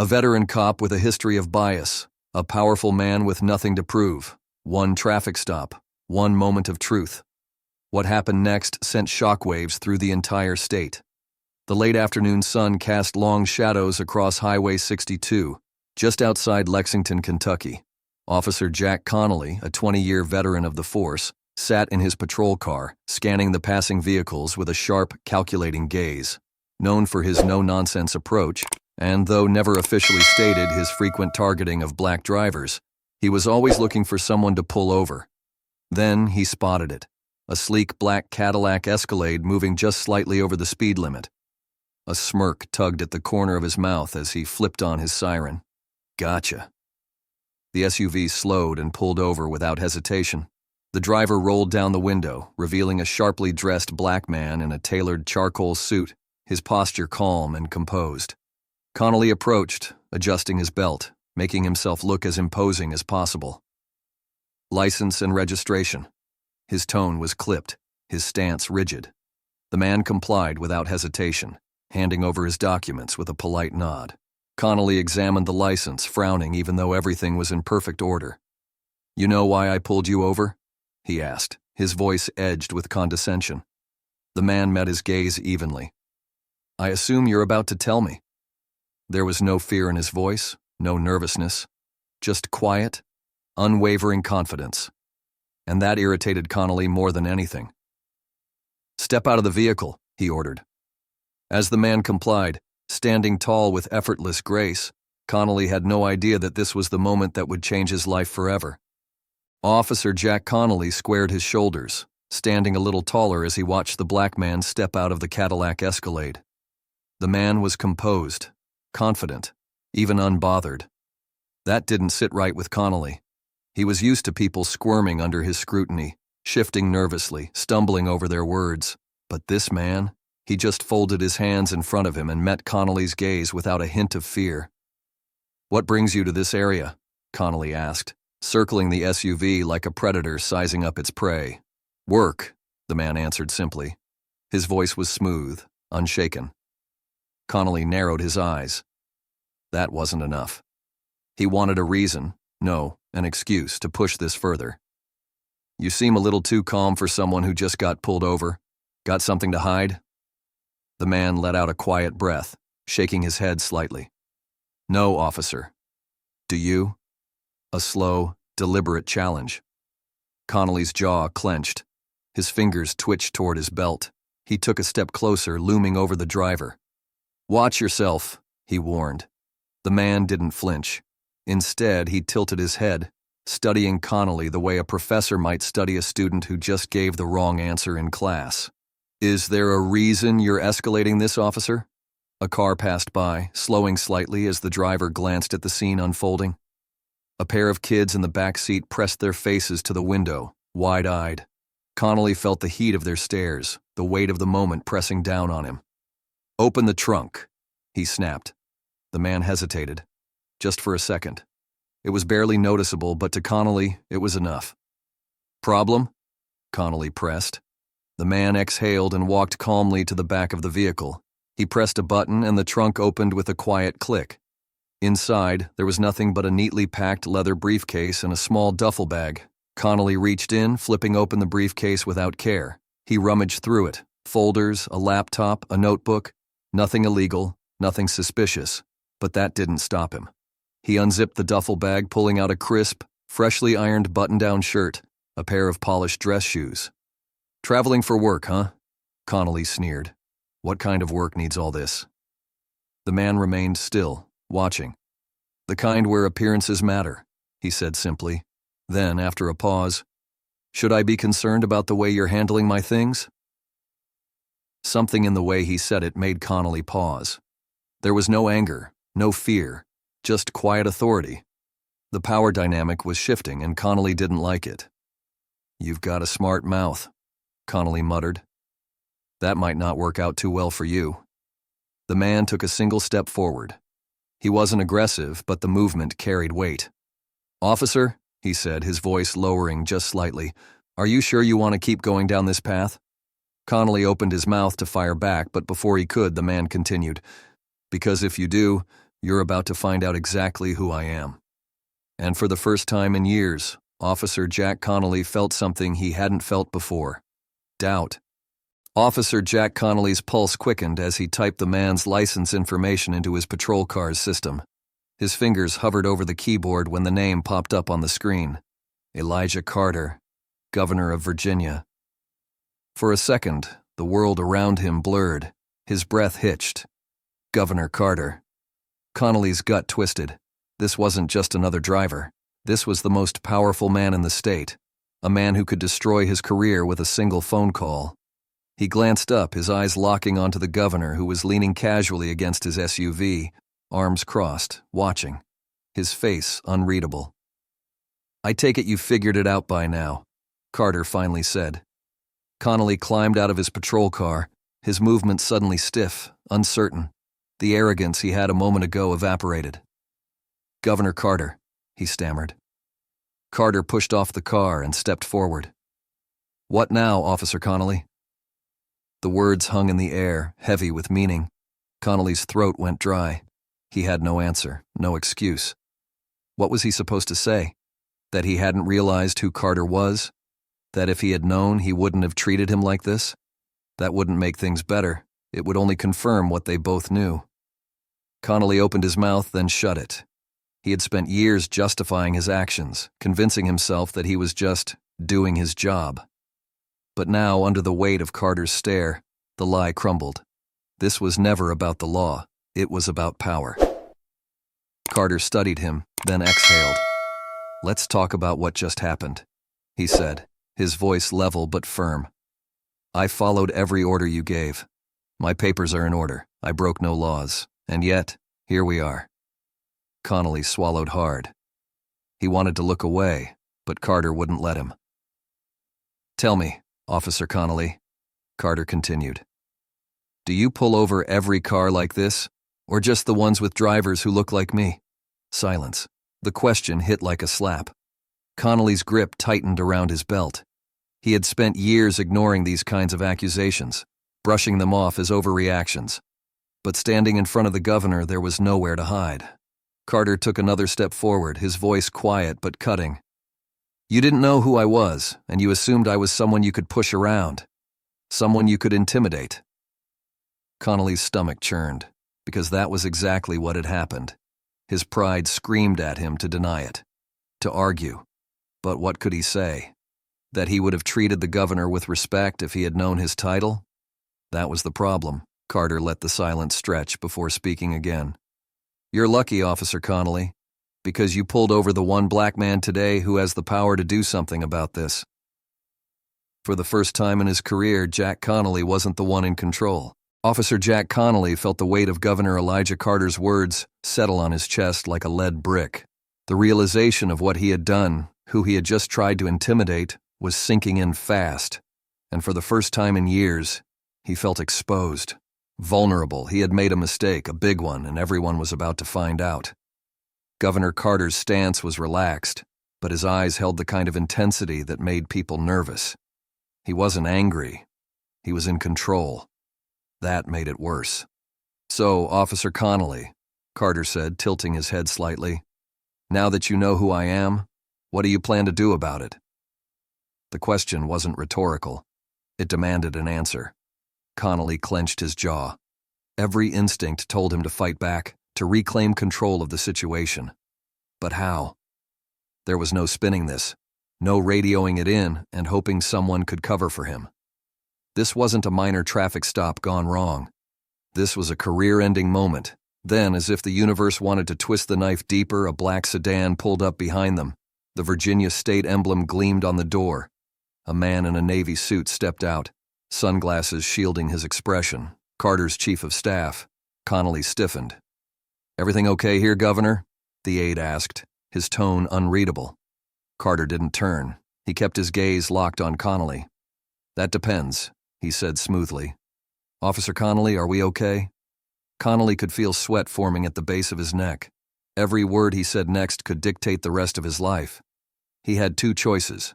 A veteran cop with a history of bias, a powerful man with nothing to prove, one traffic stop, one moment of truth. What happened next sent shockwaves through the entire state. The late afternoon sun cast long shadows across Highway 62, just outside Lexington, Kentucky. Officer Jack Connolly, a 20-year veteran of the force, sat in his patrol car, scanning the passing vehicles with a sharp, calculating gaze. Known for his no-nonsense approach, and though never officially stated his frequent targeting of black drivers, he was always looking for someone to pull over. Then he spotted it, a sleek black Cadillac Escalade moving just slightly over the speed limit. A smirk tugged at the corner of his mouth as he flipped on his siren. Gotcha. The SUV slowed and pulled over without hesitation. The driver rolled down the window, revealing a sharply dressed black man in a tailored charcoal suit, his posture calm and composed. Connolly approached, adjusting his belt, making himself look as imposing as possible. License and registration. His tone was clipped, his stance rigid. The man complied without hesitation, handing over his documents with a polite nod. Connolly examined the license, frowning even though everything was in perfect order. "You know why I pulled you over?" he asked, his voice edged with condescension. The man met his gaze evenly. "I assume you're about to tell me." There was no fear in his voice, no nervousness, just quiet, unwavering confidence. And that irritated Connolly more than anything. "Step out of the vehicle," he ordered. As the man complied, standing tall with effortless grace, Connolly had no idea that this was the moment that would change his life forever. Officer Jack Connolly squared his shoulders, standing a little taller as he watched the black man step out of the Cadillac Escalade. The man was composed, confident, even unbothered. That didn't sit right with Connolly. He was used to people squirming under his scrutiny, shifting nervously, stumbling over their words. But this man, he just folded his hands in front of him and met Connolly's gaze without a hint of fear. "What brings you to this area?" Connolly asked, circling the SUV like a predator sizing up its prey. "Work," the man answered simply. His voice was smooth, unshaken. Connolly narrowed his eyes. That wasn't enough. He wanted a reason, no, an excuse to push this further. "You seem a little too calm for someone who just got pulled over. Got something to hide?" The man let out a quiet breath, shaking his head slightly. "No, officer." "Do you?" A slow, deliberate challenge. Connolly's jaw clenched. His fingers twitched toward his belt. He took a step closer, looming over the driver. "Watch yourself," he warned. The man didn't flinch. Instead, he tilted his head, studying Connolly the way a professor might study a student who just gave the wrong answer in class. "Is there a reason you're escalating this, officer?" A car passed by, slowing slightly as the driver glanced at the scene unfolding. A pair of kids in the back seat pressed their faces to the window, wide-eyed. Connolly felt the heat of their stares, the weight of the moment pressing down on him. "Open the trunk," he snapped. The man hesitated, just for a second. It was barely noticeable, but to Connolly, it was enough. "Problem?" Connolly pressed. The man exhaled and walked calmly to the back of the vehicle. He pressed a button and the trunk opened with a quiet click. Inside, there was nothing but a neatly packed leather briefcase and a small duffel bag. Connolly reached in, flipping open the briefcase without care. He rummaged through it. Folders, a laptop, a notebook. Nothing illegal, nothing suspicious. But that didn't stop him. He unzipped the duffel bag, pulling out a crisp, freshly ironed button-down shirt, a pair of polished dress shoes. "Traveling for work, huh?" Connolly sneered. "What kind of work needs all this?" The man remained still, watching. "The kind where appearances matter," he said simply. Then, after a pause, "Should I be concerned about the way you're handling my things?" Something in the way he said it made Connolly pause. There was no anger, no fear, just quiet authority. The power dynamic was shifting, and Connolly didn't like it. "You've got a smart mouth," Connolly muttered. "That might not work out too well for you." The man took a single step forward. He wasn't aggressive, but the movement carried weight. "Officer," he said, his voice lowering just slightly, "are you sure you want to keep going down this path?" Connolly opened his mouth to fire back, but before he could, the man continued, "Because if you do, You're about to find out exactly who I am." And for the first time in years, Officer Jack Connolly felt something he hadn't felt before: doubt. Officer Jack Connolly's pulse quickened as he typed the man's license information into his patrol car's system. His fingers hovered over the keyboard when the name popped up on the screen: Elijah Carter, Governor of Virginia. For a second, the world around him blurred. His breath hitched. Governor Carter. Connolly's gut twisted. This wasn't just another driver. This was the most powerful man in the state, a man who could destroy his career with a single phone call. He glanced up, his eyes locking onto the governor, who was leaning casually against his SUV, arms crossed, watching, his face unreadable. "I take it you've figured it out by now," Carter finally said. Connolly climbed out of his patrol car, his movements suddenly stiff, uncertain. The arrogance he had a moment ago evaporated. "Governor Carter," he stammered. Carter pushed off the car and stepped forward. "What now, Officer Connolly?" The words hung in the air, heavy with meaning. Connolly's throat went dry. He had no answer, no excuse. What was he supposed to say? That he hadn't realized who Carter was? That if he had known, he wouldn't have treated him like this? That wouldn't make things better. It would only confirm what they both knew. Connolly opened his mouth, then shut it. He had spent years justifying his actions, convincing himself that he was just doing his job. But now, under the weight of Carter's stare, the lie crumbled. This was never about the law. It was about power. Carter studied him, then exhaled. "Let's talk about what just happened," he said, his voice level but firm. "I followed every order you gave. My papers are in order. I broke no laws. And yet, here we are." Connolly swallowed hard. He wanted to look away, but Carter wouldn't let him. "Tell me, Officer Connolly," Carter continued, "do you pull over every car like this, or just the ones with drivers who look like me?" Silence. The question hit like a slap. Connolly's grip tightened around his belt. He had spent years ignoring these kinds of accusations, brushing them off as overreactions. But standing in front of the governor, there was nowhere to hide. Carter took another step forward, his voice quiet but cutting. "You didn't know who I was, and you assumed I was someone you could push around, someone you could intimidate." Connolly's stomach churned, because that was exactly what had happened. His pride screamed at him to deny it, to argue. But what could he say? That he would have treated the governor with respect if he had known his title? That was the problem. Carter let the silence stretch before speaking again. "You're lucky, Officer Connolly, because you pulled over the one black man today who has the power to do something about this." For the first time in his career, Jack Connolly wasn't the one in control. Officer Jack Connolly felt the weight of Governor Elijah Carter's words settle on his chest like a lead brick. The realization of what he had done, who he had just tried to intimidate, was sinking in fast. And for the first time in years, he felt exposed. Vulnerable. He had made a mistake, a big one, and everyone was about to find out. Governor Carter's stance was relaxed, but his eyes held the kind of intensity that made people nervous. He wasn't angry. He was in control. That made it worse. "So, Officer Connolly," Carter said, tilting his head slightly, "now that you know who I am, what do you plan to do about it?" The question wasn't rhetorical. It demanded an answer. Connolly clenched his jaw. Every instinct told him to fight back, to reclaim control of the situation. But how? There was no spinning this, no radioing it in and hoping someone could cover for him. This wasn't a minor traffic stop gone wrong. This was a career-ending moment. Then, as if the universe wanted to twist the knife deeper, a black sedan pulled up behind them. The Virginia state emblem gleamed on the door. A man in a Navy suit stepped out, sunglasses shielding his expression. Carter's chief of staff. Connolly stiffened. "Everything okay here, Governor?" the aide asked, his tone unreadable. Carter didn't turn. He kept his gaze locked on Connolly. "That depends," he said smoothly. "Officer Connolly, are we okay?" Connolly could feel sweat forming at the base of his neck. Every word he said next could dictate the rest of his life. He had two choices: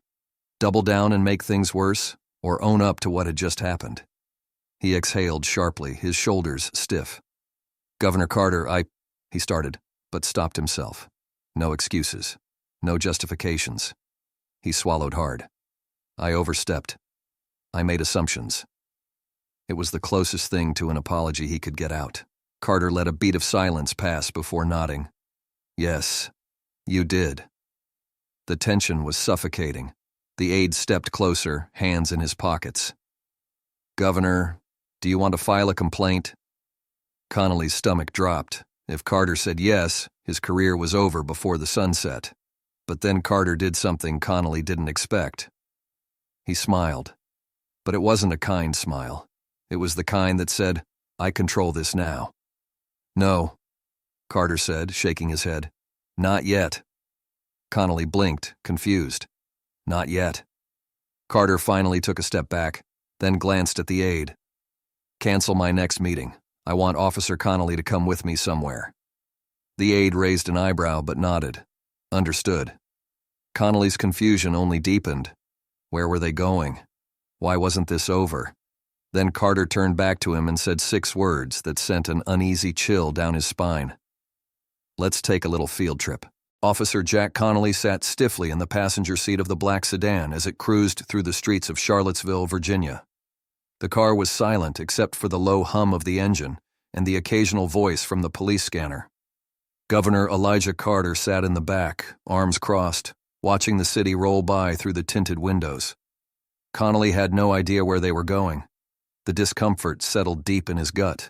double down and make things worse, or own up to what had just happened. He exhaled sharply, his shoulders stiff. "Governor Carter, he started, but stopped himself. No excuses. No justifications. He swallowed hard. I overstepped. I made assumptions. It was the closest thing to an apology he could get out. Carter let a beat of silence pass before nodding. Yes, you did. The tension was suffocating. The aide stepped closer, hands in his pockets. Governor, do you want to file a complaint? Connolly's stomach dropped. If Carter said yes, his career was over before the sun set. But then Carter did something Connolly didn't expect. He smiled. But it wasn't a kind smile. It was the kind that said, I control this now. No, Carter said, shaking his head. Not yet. Connolly blinked, confused. Not yet. Carter finally took a step back, then glanced at the aide. Cancel my next meeting. I want Officer Connolly to come with me somewhere. The aide raised an eyebrow but nodded. Understood. Connolly's confusion only deepened. Where were they going? Why wasn't this over? Then Carter turned back to him and said 6 words that sent an uneasy chill down his spine. Let's take a little field trip. Officer Jack Connolly sat stiffly in the passenger seat of the black sedan as it cruised through the streets of Charlottesville, Virginia. The car was silent except for the low hum of the engine and the occasional voice from the police scanner. Governor Elijah Carter sat in the back, arms crossed, watching the city roll by through the tinted windows. Connolly had no idea where they were going. The discomfort settled deep in his gut.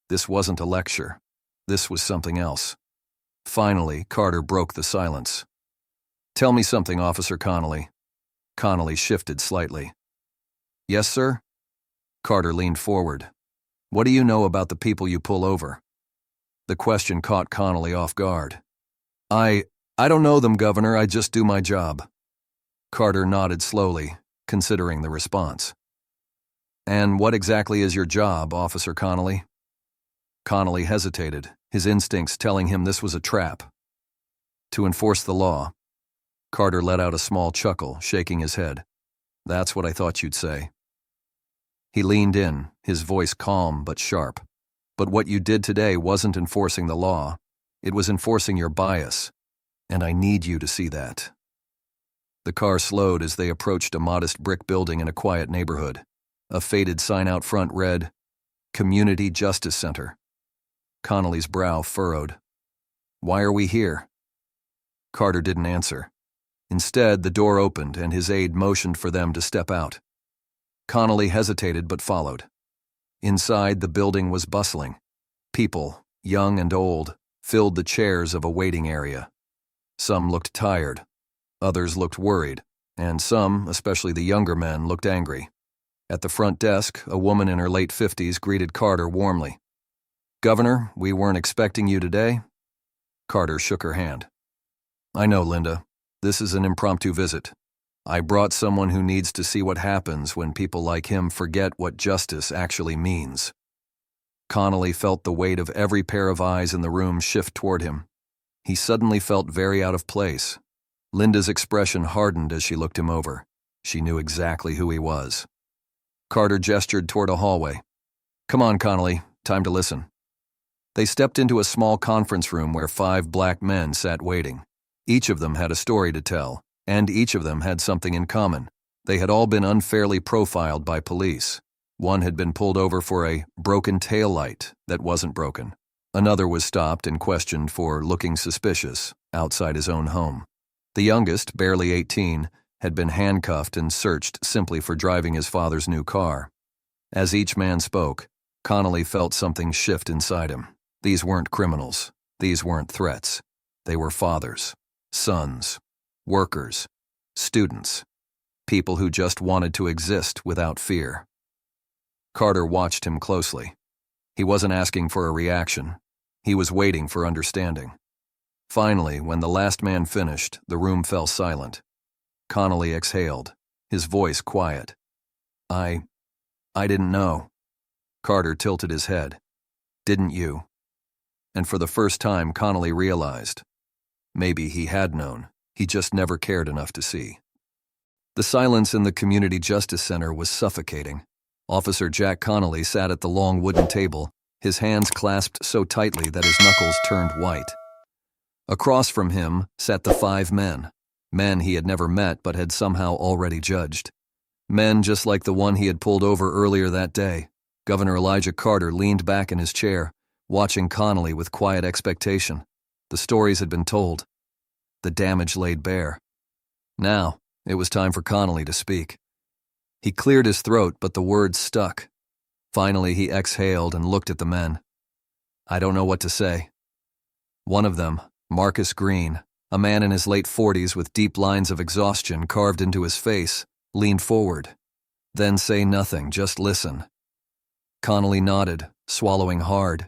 This wasn't a lecture. This was something else. Finally, Carter broke the silence. Tell me something, Officer Connolly. Connolly shifted slightly. Yes, sir? Carter leaned forward. What do you know about the people you pull over? The question caught Connolly off guard. I don't know them, Governor. I just do my job. Carter nodded slowly, considering the response. And what exactly is your job, Officer Connolly? Connolly hesitated, his instincts telling him this was a trap. To enforce the law. Carter let out a small chuckle, shaking his head. That's what I thought you'd say. He leaned in, his voice calm but sharp. But what you did today wasn't enforcing the law. It was enforcing your bias. And I need you to see that. The car slowed as they approached a modest brick building in a quiet neighborhood. A faded sign out front read, Community Justice Center. Connolly's brow furrowed. Why are we here? Carter didn't answer. Instead, the door opened and his aide motioned for them to step out. Connolly hesitated but followed. Inside, the building was bustling. People, young and old, filled the chairs of a waiting area. Some looked tired. Others looked worried. And some, especially the younger men, looked angry. At the front desk, a woman in her late 50s greeted Carter warmly. Governor, we weren't expecting you today. Carter shook her hand. I know, Linda. This is an impromptu visit. I brought someone who needs to see what happens when people like him forget what justice actually means. Connolly felt the weight of every pair of eyes in the room shift toward him. He suddenly felt very out of place. Linda's expression hardened as she looked him over. She knew exactly who he was. Carter gestured toward a hallway. Come on, Connolly. Time to listen. They stepped into a small conference room where 5 black men sat waiting. Each of them had a story to tell, and each of them had something in common. They had all been unfairly profiled by police. One had been pulled over for a broken taillight that wasn't broken. Another was stopped and questioned for looking suspicious outside his own home. The youngest, barely 18, had been handcuffed and searched simply for driving his father's new car. As each man spoke, Connolly felt something shift inside him. These weren't criminals. These weren't threats. They were fathers, sons, workers, students, people who just wanted to exist without fear. Carter watched him closely. He wasn't asking for a reaction. He was waiting for understanding. Finally, when the last man finished, the room fell silent. Connolly exhaled, his voice quiet. I didn't know. Carter tilted his head. Didn't you? And for the first time, Connolly realized. Maybe he had known. He just never cared enough to see. The silence in the Community Justice Center was suffocating. Officer Jack Connolly sat at the long wooden table, his hands clasped so tightly that his knuckles turned white. Across from him sat the 5 men, men he had never met but had somehow already judged. Men just like the one he had pulled over earlier that day. Governor Elijah Carter leaned back in his chair, watching Connolly with quiet expectation. The stories had been told. The damage laid bare. Now, it was time for Connolly to speak. He cleared his throat, but the words stuck. Finally, he exhaled and looked at the men. I don't know what to say. One of them, Marcus Green, a man in his late 40s with deep lines of exhaustion carved into his face, leaned forward. Then say nothing, just listen. Connolly nodded, swallowing hard.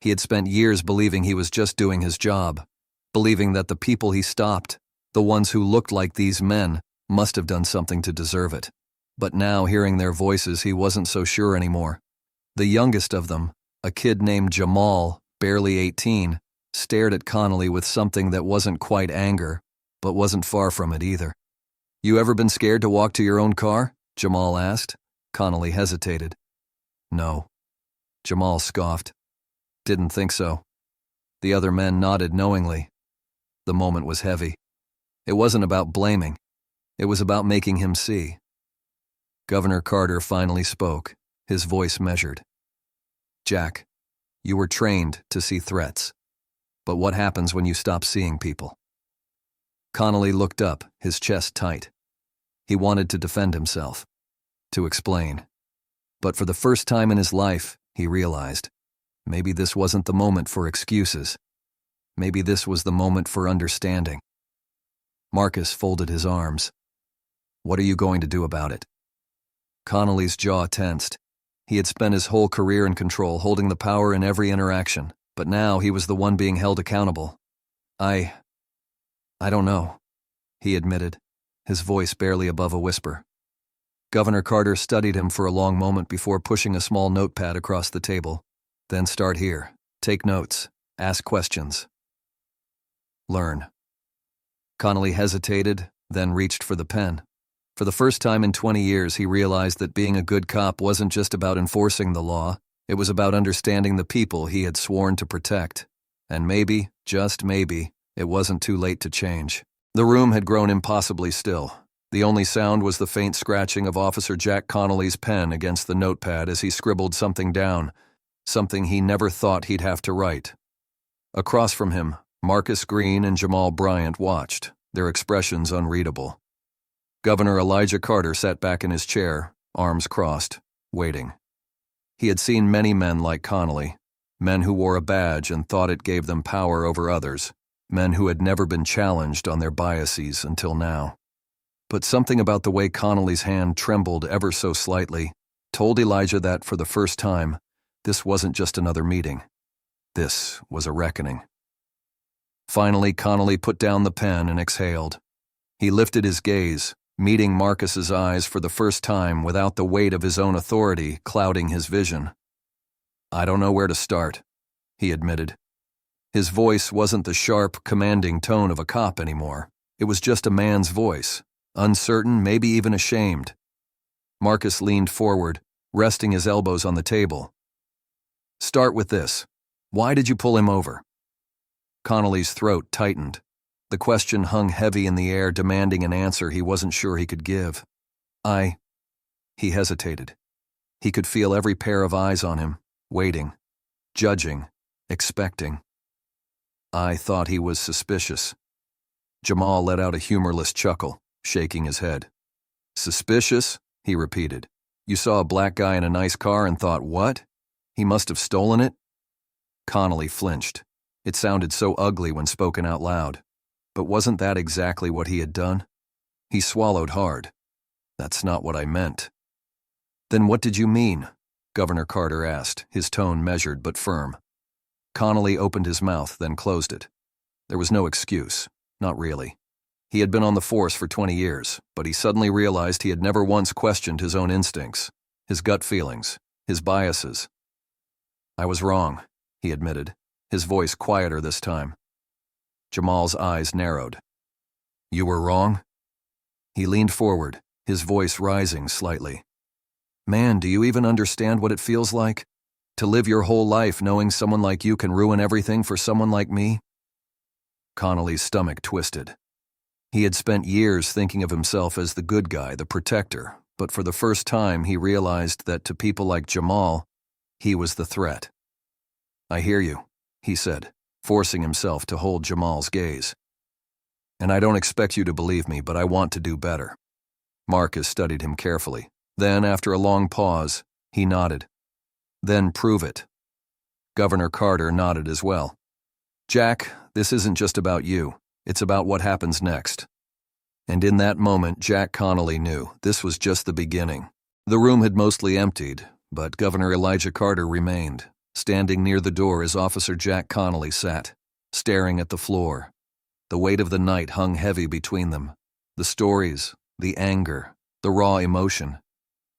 He had spent years believing he was just doing his job, believing that the people he stopped, the ones who looked like these men, must have done something to deserve it. But now, hearing their voices, he wasn't so sure anymore. The youngest of them, a kid named Jamal, barely 18, stared at Connolly with something that wasn't quite anger, but wasn't far from it either. You ever been scared to walk to your own car? Jamal asked. Connolly hesitated. No. Jamal scoffed. Didn't think so. The other men nodded knowingly. The moment was heavy. It wasn't about blaming. It was about making him see. Governor Carter finally spoke, his voice measured. Jack, you were trained to see threats. But what happens when you stop seeing people? Connolly looked up, his chest tight. He wanted to defend himself, to explain. But for the first time in his life, he realized, maybe this wasn't the moment for excuses. Maybe this was the moment for understanding. Marcus folded his arms. What are you going to do about it? Connolly's jaw tensed. He had spent his whole career in control, holding the power in every interaction, but now he was the one being held accountable. I don't know, he admitted, his voice barely above a whisper. Governor Carter studied him for a long moment before pushing a small notepad across the table. Then start here. Take notes. Ask questions. Learn. Connolly hesitated, then reached for the pen. For the first time in 20 years, he realized that being a good cop wasn't just about enforcing the law. It was about understanding the people he had sworn to protect. And maybe, just maybe, it wasn't too late to change. The room had grown impossibly still. The only sound was the faint scratching of Officer Jack Connolly's pen against the notepad as he scribbled something down, something he never thought he'd have to write. Across from him, Marcus Green and Jamal Bryant watched, their expressions unreadable. Governor Elijah Carter sat back in his chair, arms crossed, waiting. He had seen many men like Connolly, men who wore a badge and thought it gave them power over others, men who had never been challenged on their biases until now. But something about the way Connolly's hand trembled ever so slightly told Elijah that, for the first time, this wasn't just another meeting. This was a reckoning. Finally, Connolly put down the pen and exhaled. He lifted his gaze, meeting Marcus's eyes for the first time without the weight of his own authority clouding his vision. I don't know where to start, he admitted. His voice wasn't the sharp, commanding tone of a cop anymore. It was just a man's voice, uncertain, maybe even ashamed. Marcus leaned forward, resting his elbows on the table. Start with this. Why did you pull him over? Connolly's throat tightened. The question hung heavy in the air, demanding an answer he wasn't sure he could give. He hesitated. He could feel every pair of eyes on him, waiting, judging, expecting. I thought he was suspicious. Jamal let out a humorless chuckle, shaking his head. Suspicious? He repeated. You saw a black guy in a nice car and thought, what? He must have stolen it? Connolly flinched. It sounded so ugly when spoken out loud. But wasn't that exactly what he had done? He swallowed hard. That's not what I meant. Then what did you mean? Governor Carter asked, his tone measured but firm. Connolly opened his mouth, then closed it. There was no excuse, not really. He had been on the force for 20 years, but he suddenly realized he had never once questioned his own instincts, his gut feelings, his biases. I was wrong, he admitted, his voice quieter this time. Jamal's eyes narrowed. You were wrong? He leaned forward, his voice rising slightly. Man, do you even understand what it feels like? To live your whole life knowing someone like you can ruin everything for someone like me? Connolly's stomach twisted. He had spent years thinking of himself as the good guy, the protector, but for the first time he realized that to people like Jamal, he was the threat. "I hear you," he said, forcing himself to hold Jamal's gaze. "And I don't expect you to believe me, but I want to do better." Marcus studied him carefully. Then, after a long pause, he nodded. "Then prove it." Governor Carter nodded as well. "Jack, this isn't just about you. It's about what happens next." And in that moment, Jack Connolly knew this was just the beginning. The room had mostly emptied, but Governor Elijah Carter remained, standing near the door as Officer Jack Connolly sat, staring at the floor. The weight of the night hung heavy between them. The stories, the anger, the raw emotion.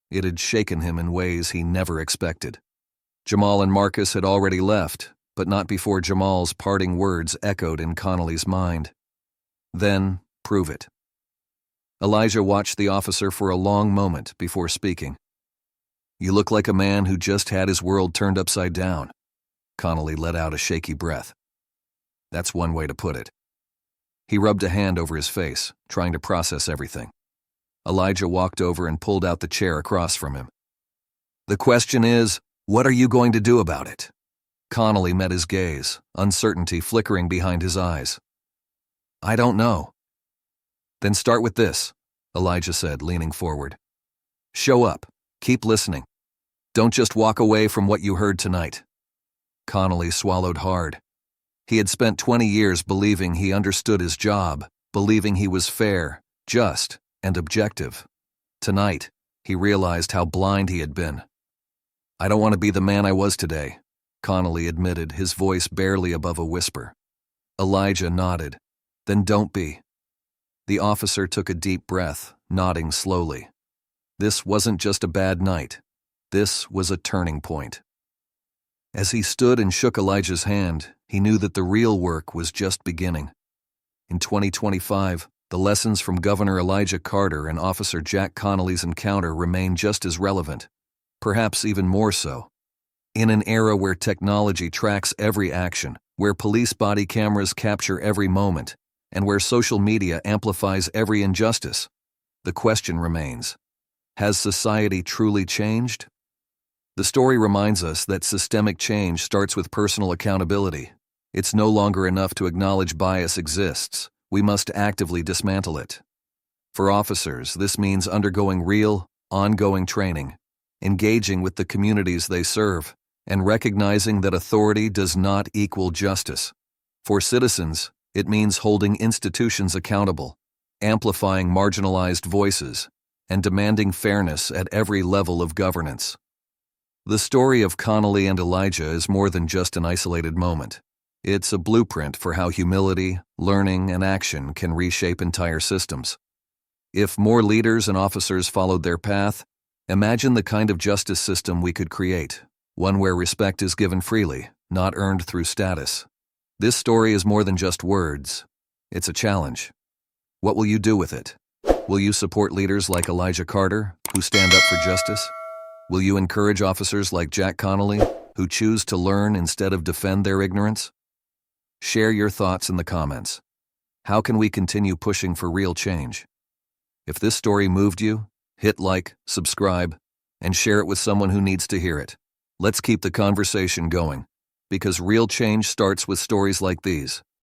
It had shaken him in ways he never expected. Jamal and Marcus had already left, but not before Jamal's parting words echoed in Connolly's mind. "Then, prove it." Elijah watched the officer for a long moment before speaking. "You look like a man who just had his world turned upside down." Connolly let out a shaky breath. "That's one way to put it." He rubbed a hand over his face, trying to process everything. Elijah walked over and pulled out the chair across from him. "The question is, what are you going to do about it?" Connolly met his gaze, uncertainty flickering behind his eyes. "I don't know." "Then start with this," Elijah said, leaning forward. "Show up. Keep listening. Don't just walk away from what you heard tonight." Connolly swallowed hard. He had spent 20 years believing he understood his job, believing he was fair, just, and objective. Tonight, he realized how blind he had been. "I don't want to be the man I was today," Connolly admitted, his voice barely above a whisper. Elijah nodded. "Then don't be." The officer took a deep breath, nodding slowly. This wasn't just a bad night. This was a turning point. As he stood and shook Elijah's hand, he knew that the real work was just beginning. In 2025, the lessons from Governor Elijah Carter and Officer Jack Connolly's encounter remain just as relevant, perhaps even more so. In an era where technology tracks every action, where police body cameras capture every moment, and where social media amplifies every injustice, the question remains, has society truly changed? The story reminds us that systemic change starts with personal accountability. It's no longer enough to acknowledge bias exists. We must actively dismantle it. For officers, this means undergoing real, ongoing training, engaging with the communities they serve, and recognizing that authority does not equal justice. For citizens, it means holding institutions accountable, amplifying marginalized voices, and demanding fairness at every level of governance. The story of Connolly and Elijah is more than just an isolated moment. It's a blueprint for how humility, learning, and action can reshape entire systems. If more leaders and officers followed their path, imagine the kind of justice system we could create, one where respect is given freely, not earned through status. This story is more than just words. It's a challenge. What will you do with it? Will you support leaders like Elijah Carter, who stand up for justice? Will you encourage officers like Jack Connolly, who choose to learn instead of defend their ignorance? Share your thoughts in the comments. How can we continue pushing for real change? If this story moved you, hit like, subscribe, and share it with someone who needs to hear it. Let's keep the conversation going, because real change starts with stories like these.